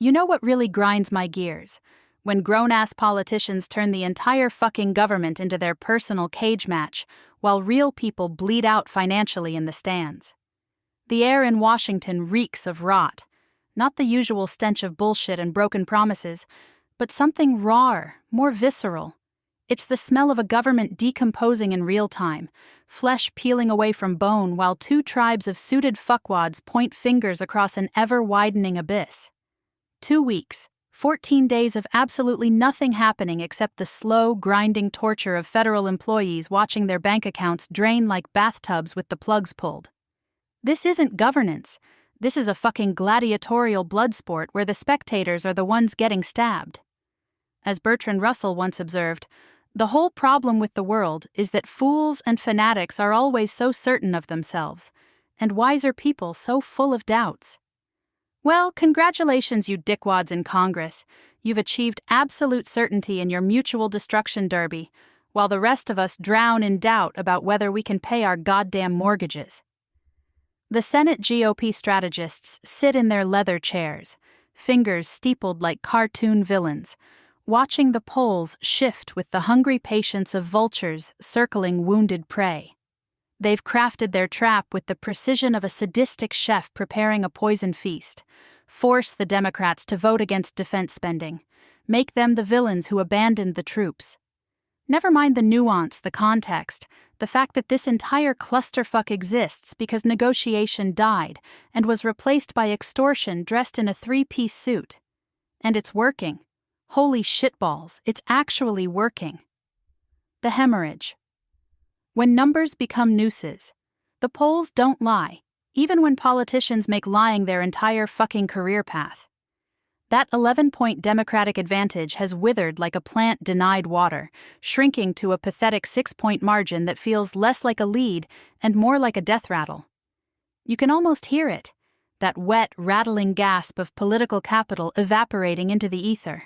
You know what really grinds my gears? When grown-ass politicians turn the entire fucking government into their personal cage match, while real people bleed out financially in the stands. The air in Washington reeks of rot. Not the usual stench of bullshit and broken promises, but something rawer, more visceral. It's the smell of a government decomposing in real time, flesh peeling away from bone while two tribes of suited fuckwads point fingers across an ever-widening abyss. 2 weeks, 14 days of absolutely nothing happening except the slow, grinding torture of federal employees watching their bank accounts drain like bathtubs with the plugs pulled. This isn't governance. This is a fucking gladiatorial blood sport where the spectators are the ones getting stabbed. As Bertrand Russell once observed, the whole problem with the world is that fools and fanatics are always so certain of themselves, and wiser people so full of doubts. Well, congratulations, you dickwads in Congress. You've achieved absolute certainty in your mutual destruction derby, while the rest of us drown in doubt about whether we can pay our goddamn mortgages. The Senate GOP strategists sit in their leather chairs, fingers steepled like cartoon villains, watching the polls shift with the hungry patience of vultures circling wounded prey. They've crafted their trap with the precision of a sadistic chef preparing a poison feast, force the Democrats to vote against defense spending, make them the villains who abandoned the troops. Never mind the nuance, the context, the fact that this entire clusterfuck exists because negotiation died and was replaced by extortion dressed in a three-piece suit. And it's working. Holy shitballs, it's actually working. The hemorrhage. When numbers become nooses, the polls don't lie, even when politicians make lying their entire fucking career path. That 11-point Democratic advantage has withered like a plant denied water, shrinking to a pathetic 6-point margin that feels less like a lead and more like a death rattle. You can almost hear it, that wet, rattling gasp of political capital evaporating into the ether.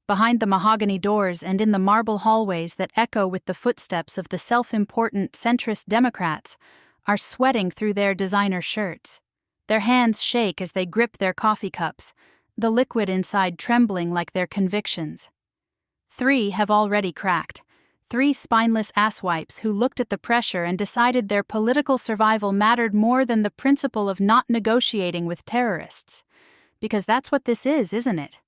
Behind the mahogany doors and in the marble hallways that echo with the footsteps of the self-important centrist Democrats are sweating through their designer shirts. Their hands shake as they grip their coffee cups, the liquid inside trembling like their convictions. 3 have already cracked. 3 spineless asswipes who looked at the pressure and decided their political survival mattered more than the principle of not negotiating with terrorists. Because that's what this is, isn't it?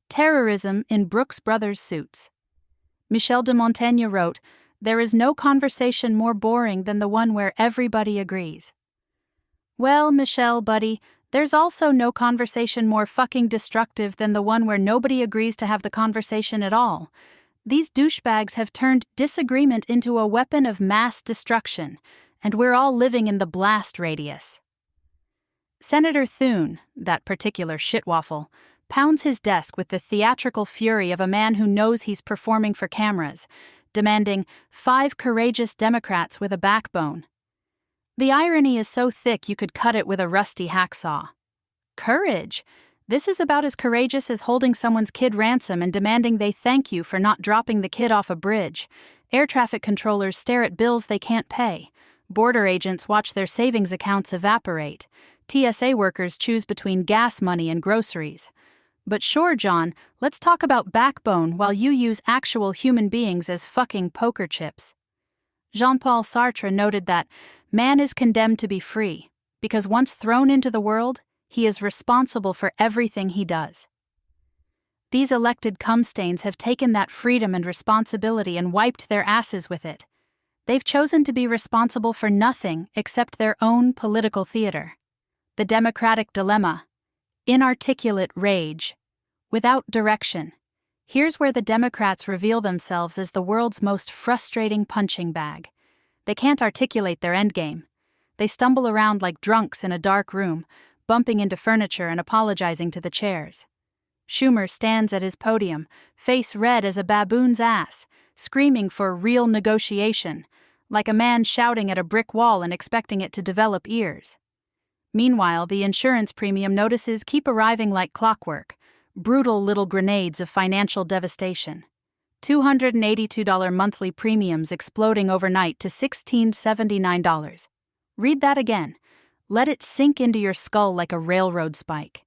Terrorism in Brooks Brothers suits. Michel de Montaigne wrote, "There is no conversation more boring than the one where everybody agrees." Well, Michel, buddy, there's also no conversation more fucking destructive than the one where nobody agrees to have the conversation at all. These douchebags have turned disagreement into a weapon of mass destruction, and we're all living in the blast radius. Senator Thune, that particular shitwaffle, pounds his desk with the theatrical fury of a man who knows he's performing for cameras, demanding 5 courageous Democrats with a backbone. The irony is so thick you could cut it with a rusty hacksaw. Courage? This is about as courageous as holding someone's kid ransom and demanding they thank you for not dropping the kid off a bridge. Air traffic controllers stare at bills they can't pay. Border agents watch their savings accounts evaporate. TSA workers choose between gas money and groceries. But sure, John, let's talk about backbone while you use actual human beings as fucking poker chips. Jean-Paul Sartre noted that man is condemned to be free, because once thrown into the world, he is responsible for everything he does. These elected cum-stains have taken that freedom and responsibility and wiped their asses with it. They've chosen to be responsible for nothing except their own political theater. The Democratic dilemma. Inarticulate rage. Without direction. Here's where the Democrats reveal themselves as the world's most frustrating punching bag. They can't articulate their endgame. They stumble around like drunks in a dark room, bumping into furniture and apologizing to the chairs. Schumer stands at his podium, face red as a baboon's ass, screaming for real negotiation, like a man shouting at a brick wall and expecting it to develop ears. Meanwhile, the insurance premium notices keep arriving like clockwork, brutal little grenades of financial devastation. $282 monthly premiums exploding overnight to $1,679. Read that again. Let it sink into your skull like a railroad spike.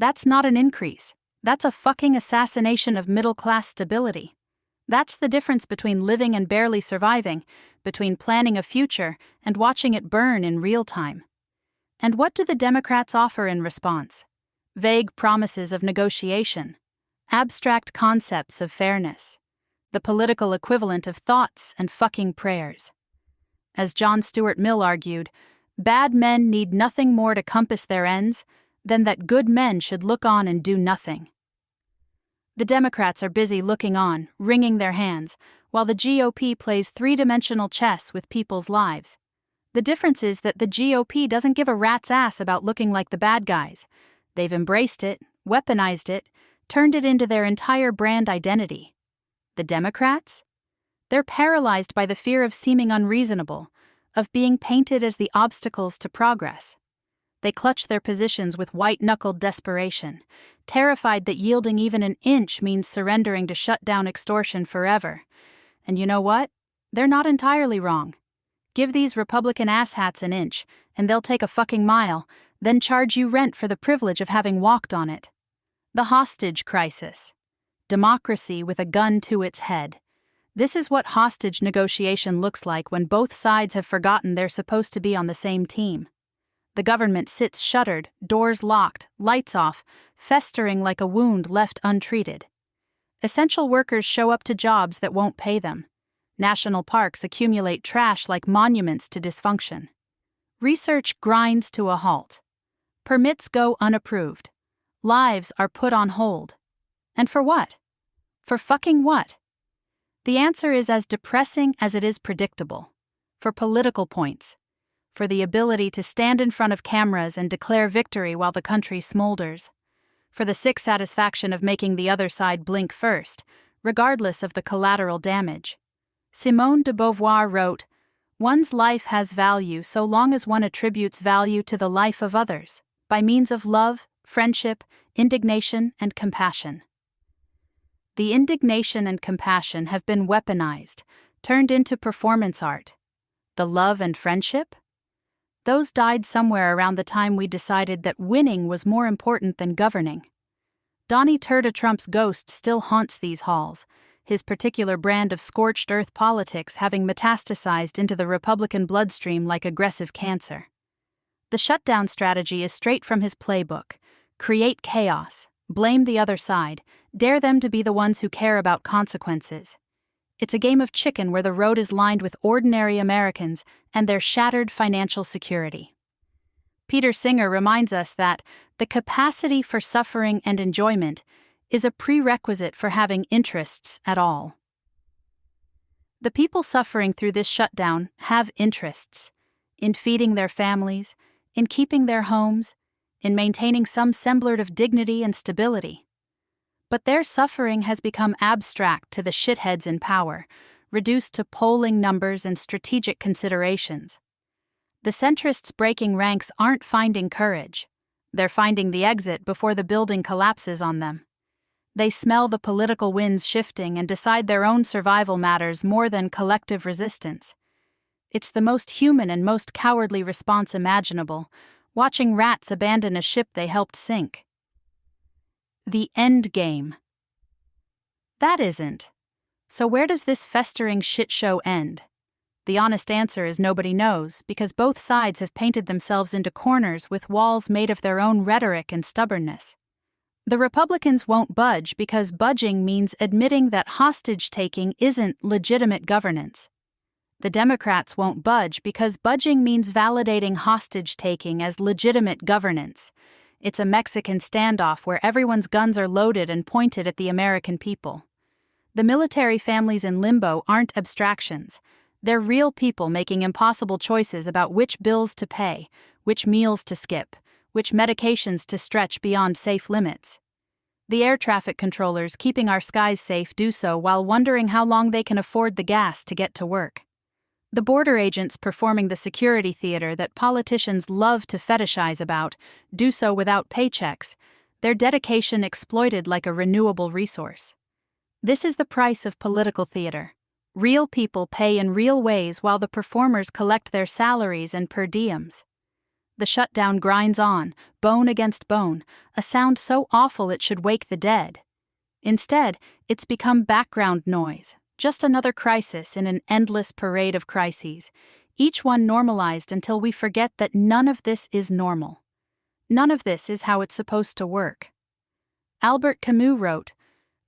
That's not an increase. That's a fucking assassination of middle-class stability. That's the difference between living and barely surviving, between planning a future and watching it burn in real time. And what do the Democrats offer in response? Vague promises of negotiation, abstract concepts of fairness, the political equivalent of thoughts and fucking prayers. As John Stuart Mill argued, bad men need nothing more to compass their ends than that good men should look on and do nothing. The Democrats are busy looking on, wringing their hands, while the GOP plays three-dimensional chess with people's lives. The difference is that the GOP doesn't give a rat's ass about looking like the bad guys. They've embraced it, weaponized it, turned it into their entire brand identity. The Democrats? They're paralyzed by the fear of seeming unreasonable, of being painted as the obstacles to progress. They clutch their positions with white-knuckled desperation, terrified that yielding even an inch means surrendering to shut-down extortion forever. And you know what? They're not entirely wrong. Give these Republican asshats an inch, and they'll take a fucking mile, then charge you rent for the privilege of having walked on it. The hostage crisis. Democracy with a gun to its head. This is what hostage negotiation looks like when both sides have forgotten they're supposed to be on the same team. The government sits shuttered, doors locked, lights off, festering like a wound left untreated. Essential workers show up to jobs that won't pay them. National parks accumulate trash like monuments to dysfunction. Research grinds to a halt. Permits go unapproved. Lives are put on hold. And for what? For fucking what? The answer is as depressing as it is predictable. For political points. For the ability to stand in front of cameras and declare victory while the country smolders. For the sick satisfaction of making the other side blink first, regardless of the collateral damage. Simone de Beauvoir wrote, "One's life has value so long as one attributes value to the life of others, by means of love, friendship, indignation, and compassion." The indignation and compassion have been weaponized, turned into performance art. The love and friendship? Those died somewhere around the time we decided that winning was more important than governing. Donnie Turda Trump's ghost still haunts these halls, his particular brand of scorched earth politics having metastasized into the Republican bloodstream like aggressive cancer. The shutdown strategy is straight from his playbook: create chaos, blame the other side, dare them to be the ones who care about consequences. It's a game of chicken where the road is lined with ordinary Americans and their shattered financial security. Peter Singer reminds us that the capacity for suffering and enjoyment is a prerequisite for having interests at all. The people suffering through this shutdown have interests in feeding their families, in keeping their homes, in maintaining some semblance of dignity and stability. But their suffering has become abstract to the shitheads in power, reduced to polling numbers and strategic considerations. The centrists breaking ranks aren't finding courage. They're finding the exit before the building collapses on them. They smell the political winds shifting and decide their own survival matters more than collective resistance. It's the most human and most cowardly response imaginable, watching rats abandon a ship they helped sink. The end game. That isn't. So where does this festering shit show end? The honest answer is nobody knows, because both sides have painted themselves into corners with walls made of their own rhetoric and stubbornness. The Republicans won't budge because budging means admitting that hostage-taking isn't legitimate governance. The Democrats won't budge because budging means validating hostage-taking as legitimate governance. It's a Mexican standoff where everyone's guns are loaded and pointed at the American people. The military families in limbo aren't abstractions. They're real people making impossible choices about which bills to pay, which meals to skip, which medications to stretch beyond safe limits. The air traffic controllers keeping our skies safe do so while wondering how long they can afford the gas to get to work. The border agents performing the security theater that politicians love to fetishize about do so without paychecks, their dedication exploited like a renewable resource. This is the price of political theater. Real people pay in real ways while the performers collect their salaries and per diems. The shutdown grinds on, bone against bone, a sound so awful it should wake the dead. Instead, it's become background noise, just another crisis in an endless parade of crises, each one normalized until we forget that none of this is normal. None of this is how it's supposed to work. Albert Camus wrote,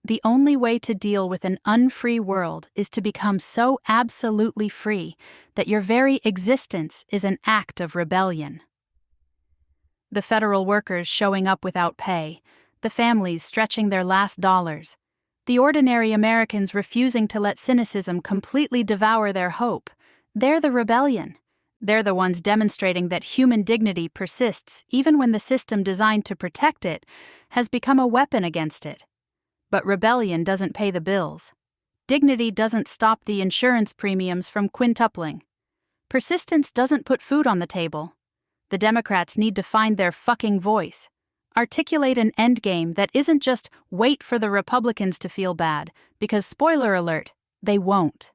"The only way to deal with an unfree world is to become so absolutely free that your very existence is an act of rebellion." The federal workers showing up without pay, the families stretching their last dollars, the ordinary Americans refusing to let cynicism completely devour their hope, they're the rebellion. They're the ones demonstrating that human dignity persists even when the system designed to protect it has become a weapon against it. But rebellion doesn't pay the bills. Dignity doesn't stop the insurance premiums from quintupling. Persistence doesn't put food on the table. The Democrats need to find their fucking voice. Articulate an endgame that isn't just wait for the Republicans to feel bad, because spoiler alert, they won't.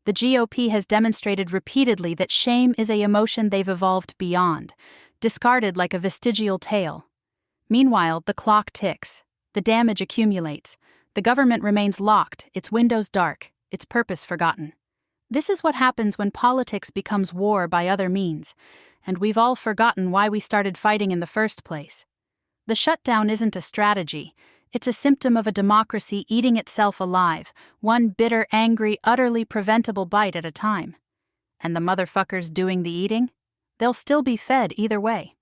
The GOP has demonstrated repeatedly that shame is an emotion they've evolved beyond, discarded like a vestigial tail. Meanwhile, the clock ticks. The damage accumulates. The government remains locked, its windows dark, its purpose forgotten. This is what happens when politics becomes war by other means, and we've all forgotten why we started fighting in the first place. The shutdown isn't a strategy. It's a symptom of a democracy eating itself alive, one bitter, angry, utterly preventable bite at a time. And the motherfuckers doing the eating? They'll still be fed either way.